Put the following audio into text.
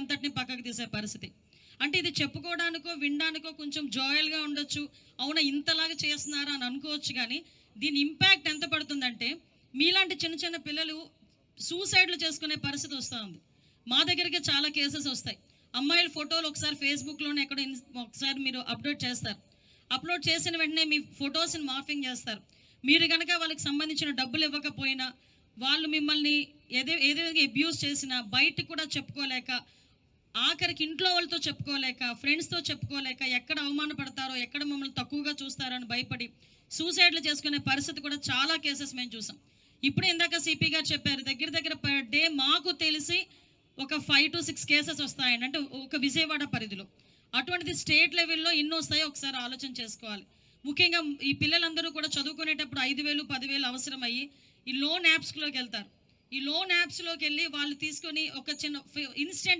అంతటిని పక్కకు తీసే పరిస్థితి. అంటే ఇది చెప్పుకోవడానికో వినడానికో కొంచెం జాయల్గా ఉండొచ్చు, అవునా ఇంతలాగా చేస్తున్నారా అని అనుకోవచ్చు. కానీ దీని ఇంపాక్ట్ ఎంత పడుతుందంటే మీలాంటి చిన్న చిన్న పిల్లలు సూసైడ్లు చేసుకునే పరిస్థితి వస్తూ ఉంది. మా దగ్గరికి చాలా కేసెస్ వస్తాయి. అమ్మాయిల ఫోటోలు ఒకసారి ఫేస్బుక్లోనే ఎక్కడ ఒకసారి మీరు అప్లోడ్ చేస్తారు. అప్లోడ్ చేసిన వెంటనే మీ ఫొటోస్ని మార్ఫింగ్ చేస్తారు. మీరు కనుక వాళ్ళకి సంబంధించిన డబ్బులు ఇవ్వకపోయినా, వాళ్ళు మిమ్మల్ని ఏదో అబ్యూస్ చేసినా బయటకు కూడా చెప్పుకోలేక, ఆఖరికి ఇంట్లో వాళ్ళతో చెప్పుకోలేక, ఫ్రెండ్స్తో చెప్పుకోలేక, ఎక్కడ అవమానపడతారో, ఎక్కడ మమ్మల్ని తక్కువగా చూస్తారో అని భయపడి సూసైడ్లు చేసుకునే పరిస్థితి కూడా చాలా కేసెస్ మేము చూసాం. ఇప్పుడు ఇందాక సిపి గారు చెప్పారు, దగ్గర దగ్గర పర్ డే మాకు తెలిసి ఒక 5 to 6 కేసెస్ వస్తాయండి. అంటే ఒక విజయవాడ పరిధిలో. అటువంటిది స్టేట్ లెవెల్లో ఎన్ని వస్తాయో ఒకసారి ఆలోచన చేసుకోవాలి. ముఖ్యంగా ఈ పిల్లలందరూ కూడా చదువుకునేటప్పుడు 5,000, 10,000 అవసరమయ్యి ఈ లోన్ యాప్స్లోకి వెళ్తారు. ఈ లోన్ యాప్స్లోకి వెళ్ళి వాళ్ళు తీసుకొని ఒక చిన్న ఇన్స్టెంట్